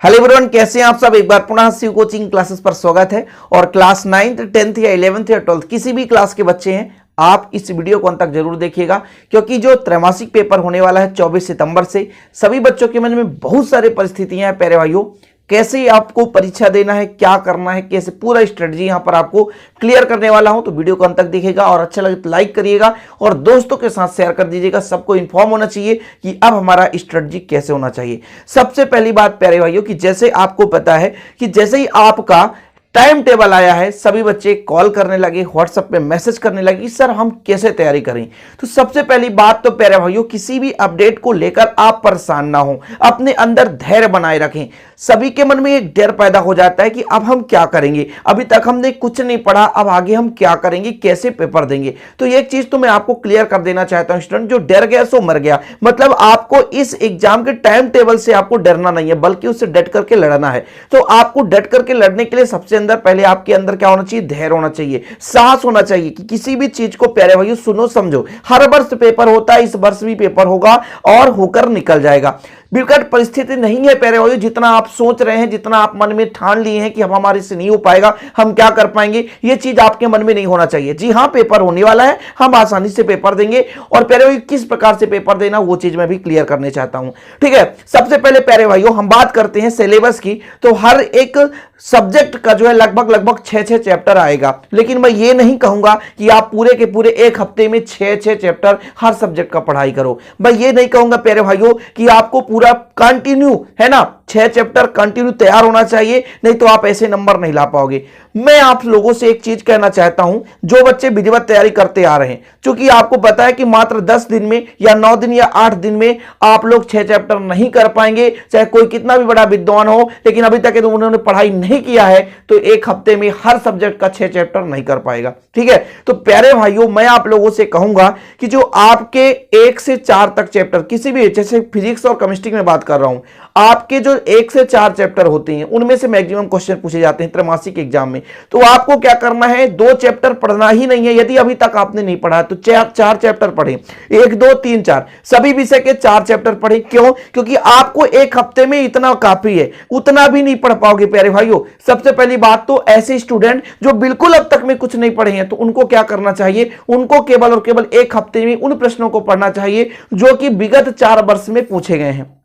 Hello everyone, कैसे हैं आप सब। एक बार पुनः शिव कोचिंग क्लासेस पर स्वागत है। और क्लास 9th 10th या 11th या 12th किसी भी क्लास के बच्चे हैं, आप इस वीडियो को अंत तक जरूर देखिएगा, क्योंकि जो त्रैमासिक पेपर होने वाला है 24 सितंबर से, सभी बच्चों के मन में बहुत सारी परिस्थितियां हैं प्यारे भाइयों। कैसे आपको परीक्षा देना है, क्या करना है, कैसे पूरा स्ट्रेटजी यहां पर आपको क्लियर करने वाला हूं। तो वीडियो को अंत तक देखिएगा और अच्छा लगे तो लाइक करिएगा और दोस्तों के साथ शेयर कर दीजिएगा। सबको इन्फॉर्म होना चाहिए कि अब हमारा स्ट्रेटजी कैसे होना चाहिए। सबसे पहली बात प्यारे भाइयों कि जैसे आपको पता है कि जैसे ही आपका टाइम टेबल आया है, सभी बच्चे कॉल करने लगे, व्हाट्सएप पे मैसेज करने लगे कि सर हम कैसे तैयारी करें। तो सबसे पहली बात तो प्यारे भाइयों, किसी भी अपडेट को लेकर आप परेशान ना हो, अपने अंदर धैर्य बनाए रखें। सभी के मन में एक डर पैदा हो जाता है कि अब हम क्या करेंगे, अभी तक हमने कुछ नहीं पढ़ा, अब आगे हम क्या करेंगे, कैसे पेपर देंगे। तो एक चीज तो मैं आपको क्लियर कर देना चाहता हूं स्टूडेंट, जो डर गया सो मर गया। मतलब आपको इस एग्जाम के टाइम टेबल से आपको डरना नहीं है, बल्कि उससे डट करके लड़ना है। तो आपको डट करके लड़ने के लिए सबसे अंदर पहले आपके अंदर क्या होना चाहिए, धैर्य होना चाहिए, साहस होना चाहिए कि किसी भी चीज को प्यारे भाइयों सुनो समझो। हर वर्ष पेपर होता है, इस वर्ष भी पेपर होगा और होकर निकल जाएगा। विकट परिस्थिति नहीं है प्यारे भाइयों, जितना आप सोच रहे हैं, जितना आप मन में ठान लिए हैं कि हम हमारे से नहीं हो पाएगा, हम क्या कर पाएंगे, ये चीज आपके मन में नहीं होना चाहिए। जी हां, पेपर होने वाला है, हम आसानी से पेपर देंगे। और प्यारे भाइयों किस प्रकार से पेपर देना, वो चीज मैं भी क्लियर करने चाहता हूं। ठीक है, सबसे पहले प्यारे भाइयों हम बात करते हैं सिलेबस की। तो हर एक सब्जेक्ट का जो है लगभग 6 चैप्टर आएगा, लेकिन मैं ये नहीं कहूंगा कि आप पूरे के पूरे एक हफ्ते में 6 चैप्टर हर सब्जेक्ट का पढ़ाई करो। मैं ये नहीं कहूंगा प्यारे भाइयों कि आपको पूरा कंटिन्यू, है ना, 6 चैप्टर कंटिन्यू तैयार होना चाहिए, नहीं तो आप ऐसे नंबर नहीं ला पाओगे। मैं आप लोगों से एक चीज कहना चाहता हूं, जो बच्चे विधिवत तैयारी करते आ रहे हैं, क्योंकि आपको पता है कि मात्र 10 दिन में या 9 दिन या 8 दिन में आप लोग 6 चैप्टर नहीं कर पाएंगे, चाहे कोई कितना भी बड़ा विद्वान हो, लेकिन अभी तक तो उन्होंने पढ़ाई नहीं किया है, तो एक हफ्ते में हर सब्जेक्ट का 6 चैप्टर नहीं कर पाएगा। ठीक है, तो प्यारे भाइयों मैं आप लोगों से कहूंगा कि जो आपके 1 से 4 तक चैप्टर, किसी भी, जैसे फिजिक्स और केमिस्ट्री में बात कर रहा हूं, आपके जो 1 से 4 चैप्टर होते हैं उनमें से मैक्सिमम क्वेश्चन पूछे जाते हैं त्रैमासिक एग्जाम में। तो आपको क्या करना है, 2 चैप्टर पढ़ना ही नहीं है। यदि अभी तक आपने नहीं पढ़ा तो 4 चैप्टर पढ़ें, 1 2 3 4 सभी विषय के 4 चैप्टर पढ़ें। क्यों? क्योंकि आपको एक हफ्ते में इतना काफी है, उतना भी नहीं पढ़ पाओगे प्यारे भाइयों। सबसे पहली बात तो ऐसे स्टूडेंट जो बिल्कुल अब तक में कुछ नहीं पढ़े हैं, तो उनको क्या करना चाहिए, उनको केवल और केवल एक हफ्ते में उन प्रश्नों को पढ़ना चाहिए जो कि विगत 4 वर्ष में पूछे गए हैं।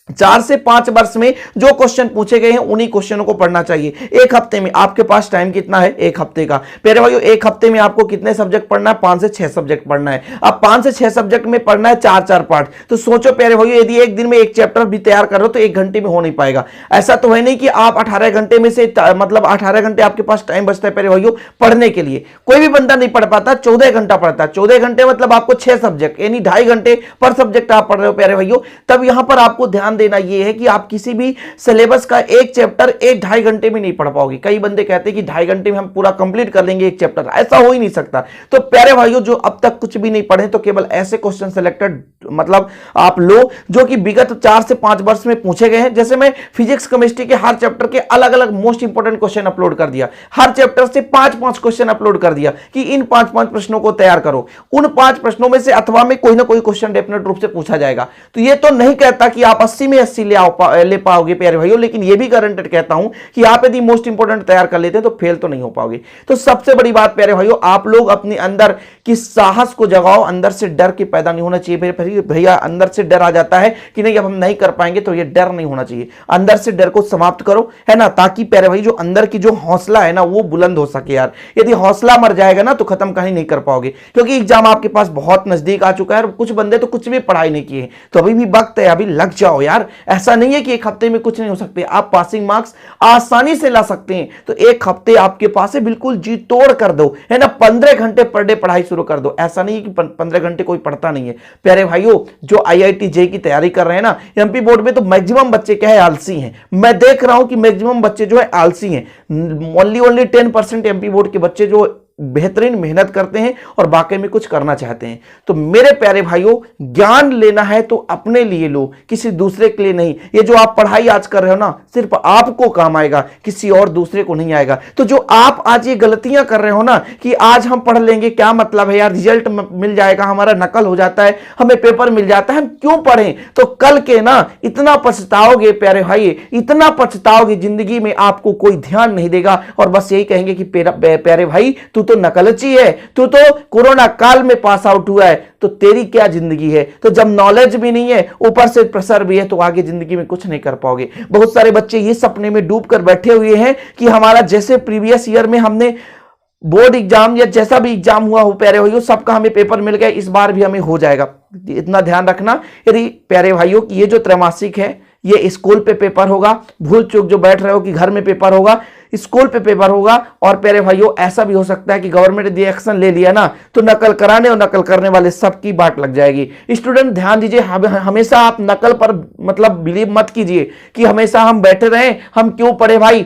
4 से 5 वर्ष में जो क्वेश्चन पूछे गए हैं उन्हीं क्वेश्चनों को पढ़ना चाहिए एक हफ्ते में। आपके पास टाइम कितना है, एक हफ्ते का। प्यारे भाइयों एक हफ्ते में आपको कितने सब्जेक्ट पढ़ना है, 5 से 6 सब्जेक्ट पढ़ना है। अब 5 से 6 सब्जेक्ट में पढ़ना है 4 पार्ट। तो सोचो प्यारे भाइयों, यदि एक दिन में एक चैप्टर भी तैयार कर रहे हो तो 1 घंटे में हो नहीं पाएगा। ऐसा तो है नहीं कि आप 18 घंटे में से, मतलब 18 घंटे आपके पास टाइम बचता है प्यारे भाइयों पढ़ने के लिए। कोई भी बंदा नहीं पढ़ पाता, 14 घंटा पढ़ता है। 14 घंटे मतलब आपको 6 सब्जेक्ट, यानी 2.5 घंटे पर सब्जेक्ट आप पढ़ रहे हो प्यारे भाइयों। तब यहां पर आपको ध्यान देना यह है कि आप किसी भी सिलेबस का एक चैप्टर 1-2.5 घंटे में नहीं पढ़ पाओगे। कई बंदे कहते हैं कि 2.5 घंटे में हम पूरा कंप्लीट कर लेंगे एक चैप्टर, ऐसा हो ही नहीं सकता। तो प्यारे भाइयों जो अब तक कुछ भी नहीं पढ़े, तो केवल ऐसे क्वेश्चन सिलेक्टेड मतलब आप लो जो कि विगत 4 से 5 वर्ष में पूछे गए हैं। जैसे मैं फिजिक्स केमिस्ट्री के हर चैप्टर के अलग अलग मोस्ट इंपोर्टेंट क्वेश्चन अपलोड कर दिया, हर चैप्टर से 5-5 क्वेश्चन अपलोड कर दिया कि इन 5-5 प्रश्नों को तैयार करो। उन 5 प्रश्नों में से अथवा में कोई ना कोई क्वेश्चन डेफिनेट रूप से पूछा जाएगा। तो ये तो नहीं कहता कि आप 80 में 80 ले पाओगे प्यारे भाइयों, लेकिन ये भी गारंटेड कहता हूं कि आप यदि मोस्ट इंपोर्टेंट तैयार कर लेते हैं तो फेल तो नहीं हो पाओगे। तो सबसे बड़ी बात प्यारे भाइयों, आप लोग अपने अंदर की साहस को जगाओ। अंदर से डर के पैदा नहीं होना चाहिए भैया। अंदर से डर आ जाता है कि नहीं अब हम नहीं कर पाएंगे, तो ये डर नहीं होना चाहिए। अंदर से डर को समाप्त करो, है ना, ताकि प्यारे भाई जो अंदर की जो हौसला है ना वो बुलंद हो सके यार। यदि हौसला मर जाएगा ना तो खत्म कहीं नहीं कर पाओगे, क्योंकि एग्जाम आपके पास बहुत नजदीक आ चुका है। और कुछ बंदे तो कुछ भी पढ़ाई नहीं किए, तो अभी भी वक्त है, अभी लग जाओ यार। ऐसा नहीं है कि एक हफ्ते में कुछ नहीं हो सकते, आप पासिंग मार्क्स आसानी से ला सकते हैं। तो एक हफ्ते आपके पास है, बिल्कुल जी तोड़ कर दो, है ना। 15 घंटे पर डे पढ़ाई शुरू कर दो। ऐसा नहीं है कि 15 घंटे कोई पढ़ता नहीं है प्यारे भाइयों। जो IIT JEE की तैयारी कर रहे हैं ना, MP बोर्ड में, तो मैक्सिमम बच्चे क्या है, आलसी हैं। मैं देख रहा हूं कि मैक्सिमम बच्चे जो है आलसी हैं। ओनली 10% MP बोर्ड के बच्चे जो बेहतरीन मेहनत करते हैं और वाकई में कुछ करना चाहते हैं। तो मेरे प्यारे भाइयों, ज्ञान लेना है तो अपने लिए लो, किसी दूसरे के लिए नहीं। ये जो आप पढ़ाई आज कर रहे हो ना, सिर्फ आपको काम आएगा, किसी और दूसरे को नहीं आएगा। तो जो आप आज ये गलतियां कर रहे हो ना कि आज हम पढ़ लेंगे, क्या मतलब है यार, रिजल्ट मिल जाएगा, हमारा नकल हो जाता है, हमें पेपर मिल जाता है, हम क्यों पढ़ें? तो कल के ना इतना पछताओगे प्यारे भाई, इतना पछताओगे, जिंदगी में आपको कोई ध्यान नहीं देगा और बस यही कहेंगे कि प्यारे भाई तू तो नकलची है, तू तो कोरोना काल में पास आउट हुआ है, तो तेरी क्या जिंदगी है? तो जब नॉलेज भी नहीं है, ऊपर से प्रेशर भी है, तो आगे जिंदगी में कुछ नहीं कर पाओगे। बहुत सारे बच्चे ये सपने में डूब कर बैठे हुए हैं कि हमारा जैसे प्रीवियस ईयर में हमने बोर्ड एग्जाम या जैसा भी एग्जाम हुआ हो प्यारे भाइयों, सबका हमें पेपर मिल गया, इस बार भी हमें हो जाएगा। इतना ध्यान रखना यदि प्यारे भाइयों कि ये जो त्रैमासिक है ये स्कूल पे पेपर होगा, भूल चूक जो बैठ रहे हो कि घर में पेपर होगा, स्कूल पे पेपर होगा। और प्यारे भाइयों ऐसा भी हो सकता है कि गवर्नमेंट ने एक्शन ले लिया ना, तो नकल कराने और नकल करने वाले सबकी बाट लग जाएगी। स्टूडेंट ध्यान दीजिए, हमेशा आप नकल पर मतलब बिलीव मत कीजिए कि हमेशा हम बैठे रहें, हम क्यों पढ़े भाई,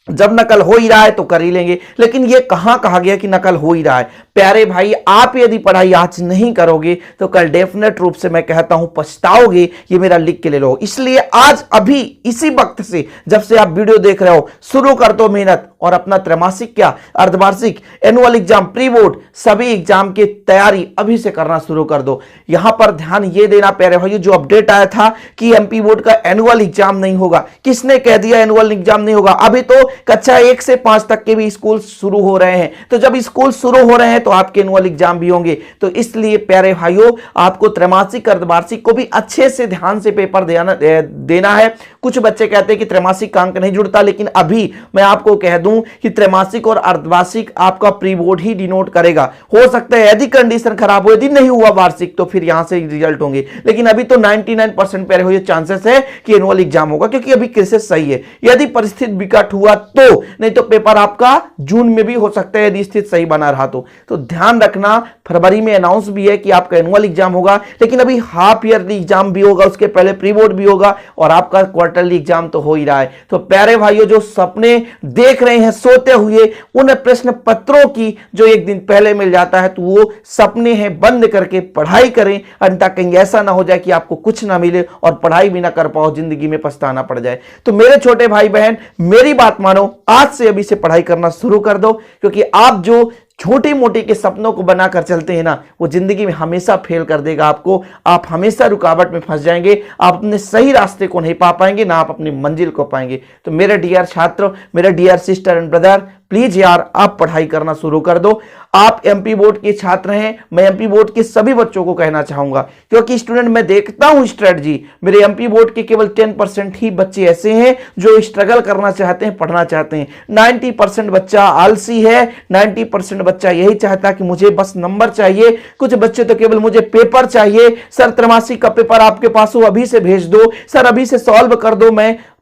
जब नकल हो ही रहा है तो कर ही लेंगे। लेकिन ये कहां कहा गया कि नकल हो ही रहा है? प्यारे भाई, आप यदि पढ़ाई आज नहीं करोगे तो कल डेफिनेट रूप से मैं कहता हूं पछताओगे। ये मेरा लिख के ले लो। इसलिए आज अभी इसी वक्त से, जब से आप वीडियो देख रहे हो, शुरू कर दो मेहनत और अपना त्रैमासिक क्या, अर्धवार्षिक, एनुअल एग्जाम, प्री बोर्ड, सभी एग्जाम की तैयारी अभी से करना शुरू कर दो। यहां पर ध्यान ये देना प्यारे भाई, जो अपडेट आया था कि एमपी बोर्ड का एनुअल एग्जाम नहीं होगा, किसने कह दिया एनुअल एग्जाम नहीं होगा? अभी तो कक्षा 1 से 5 तक के भी स्कूल शुरू हो रहे हैं। तो जब स्कूल शुरू हो रहे हैं तो आपके एनुअल एग्जाम भी होंगे। तो इसलिए प्यारे भाइयों, आपको त्रैमासिक अर्धवार्षिक को भी अच्छे से ध्यान से पेपर देना है। कुछ बच्चे कहते हैं कि त्रैमासिक का अंक नहीं जुड़ता, लेकिन अभी मैं आपको कह दूं कि त्रैमासिक और अर्धवार्षिक आपका प्री बोर्ड ही डिनोट करेगा। हो सकता है यदि कंडीशन खराब हो, यदि नहीं हुआ वार्षिक, तो फिर यहां से रिजल्ट होंगे। लेकिन अभी तो 99% प्यारे भाइयों चांसेस है कि एनुअल एग्जाम होगा, क्योंकि अभी केसेस सही है। यदि परिस्थिति विकट हुआ तो, नहीं तो पेपर आपका जून में भी हो सकता है यदि स्थिति सही बना रहा तो ध्यान रखना। फरवरी में अनाउंस भी है कि आपका एनुअल एग्जाम होगा, लेकिन अभी हाफ ईयरली एग्जाम भी होगा, उसके पहले प्री बोर्ड भी होगा और आपका क्वार्टरली एग्जाम तो हो ही रहा है। तो प्यारे भाइयों, जो सपने देख रहे हैं सोते हुए, उन प्रश्न पत्रों की जो एक दिन पहले मिल जाता है, तो वो सपने हैं, बंद करके पढ़ाई करें, अन्यथा कहीं ऐसा ना हो जाए कि आपको कुछ ना मिले और पढ़ाई भी ना कर पाओ, जिंदगी में पछताना पड़ जाए। तो मेरे छोटे भाई बहन, मेरी बात मानो, आज से अभी से पढ़ाई करना शुरू कर दो, क्योंकि आप जो छोटे मोटे के सपनों को बनाकर चलते हैं ना, वो जिंदगी में हमेशा फेल कर देगा आपको। आप हमेशा रुकावट में फंस जाएंगे, आप अपने सही रास्ते को नहीं पा पाएंगे, ना आप अपनी मंजिल को पाएंगे। तो मेरे डियर छात्र, मेरे dear sister and brother, please यार आप पढ़ाई करना शुरू कर दो। आप एमपी बोर्ड के छात्र हैं, मैं एमपी बोर्ड के सभी बच्चों को कहना चाहूंगा, क्योंकि स्टूडेंट मैं देखता हूं स्ट्रेटजी, मेरे एमपी बोर्ड के केवल 10% ही बच्चे ऐसे हैं जो स्ट्रगल करना चाहते हैं, पढ़ना चाहते हैं। 90% बच्चा आलसी है, 90% बच्चा यही चाहता है कि मुझे बस नंबर चाहिए। कुछ बच्चे तो केवल मुझे पेपर चाहिए, सर त्रैमासिक का पेपर आपके पास हो, अभी से भेज दो, सर अभी से सॉल्व कर दो,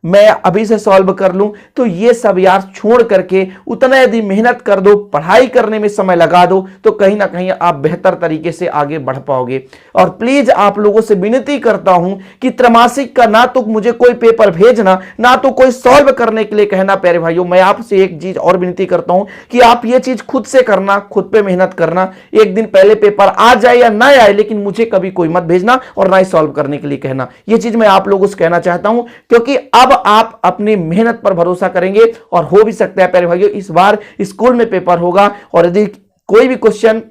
मैं अभी से सॉल्व कर लूं। तो ये सब यार छोड़ करके उतना यदि मेहनत कर दो, पढ़ाई करने में समय लगा दो, तो कहीं ना कहीं आप बेहतर तरीके से आगे बढ़ पाओगे। और प्लीज आप लोगों से विनती करता हूं कि त्रैमासिक का ना तो मुझे कोई पेपर भेजना, ना तो कोई सॉल्व करने के लिए कहना। प्यारे भाइयों, मैं आपसे एक चीज और विनती करता हूं कि आप ये चीज खुद से करना, खुद पे मेहनत करना। एक दिन पहले पेपर आ जाए या ना आए, लेकिन मुझे कभी कोई मत भेजना और ना ही सॉल्व करने के लिए कहना। यह चीज मैं आप लोगों से कहना चाहता हूं, क्योंकि अब आप अपनी मेहनत पर भरोसा करेंगे और हो भी सकता है प्यारे भाइयों इस बार स्कूल में पेपर होगा, और यदि कोई भी क्वेश्चन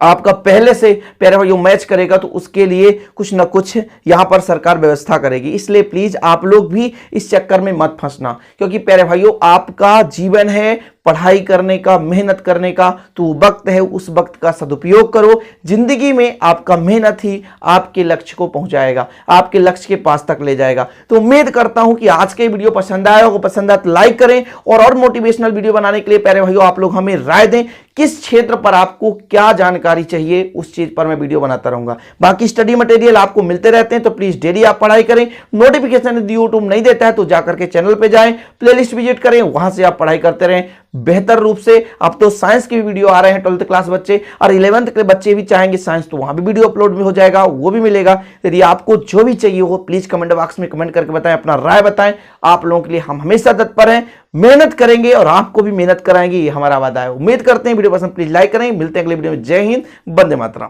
आपका पहले से प्यारे भाइयों मैच करेगा तो उसके लिए कुछ ना कुछ यहां पर सरकार व्यवस्था करेगी। इसलिए प्लीज आप लोग भी इस चक्कर में मत फंसना, क्योंकि प्यारे भाइयों आपका जीवन है पढ़ाई करने का, मेहनत करने का, तो वक्त है, उस वक्त का सदुपयोग करो। जिंदगी में आपका मेहनत ही आपके लक्ष्य को पहुंचाएगा, आपके लक्ष्य के पास तक ले जाएगा। तो उम्मीद करता हूं कि आज के वीडियो पसंद आया होगा, पसंद आया तो लाइक करें, और मोटिवेशनल वीडियो बनाने के लिए प्यारे भाइयों आप लोग हमें राय दें, किस क्षेत्र पर आपको क्या जानकारी चाहिए, उस चीज पर मैं वीडियो बनाता रहूंगा। बाकी स्टडी मटेरियल आपको मिलते रहते हैं, तो प्लीज डेली आप पढ़ाई करें। नोटिफिकेशन यदि यूट्यूब नहीं देता है तो जाकर के चैनल पे जाएं, प्लेलिस्ट विजिट करें, वहां से आप पढ़ाई करते रहें। बेहतर रूप से। अब तो साइंस के भी वीडियो आ रहे हैं 12th क्लास बच्चे, और 11th के बच्चे भी चाहेंगे साइंस, तो वहां भी वीडियो अपलोड भी हो जाएगा, वो भी मिलेगा। यदि आपको जो भी चाहिए हो प्लीज कमेंट बॉक्स में कमेंट करके बताएं, अपना राय बताएं। आप लोगों के लिए हम हमेशा तत्पर हैं, मेहनत करेंगे और आपको भी मेहनत कराएंगे, ये हमारा वादा है। उम्मीद करते हैं वीडियो पसंद, प्लीज लाइक करें। मिलते हैं अगले वीडियो में। जय हिंद, वंदे मातरम।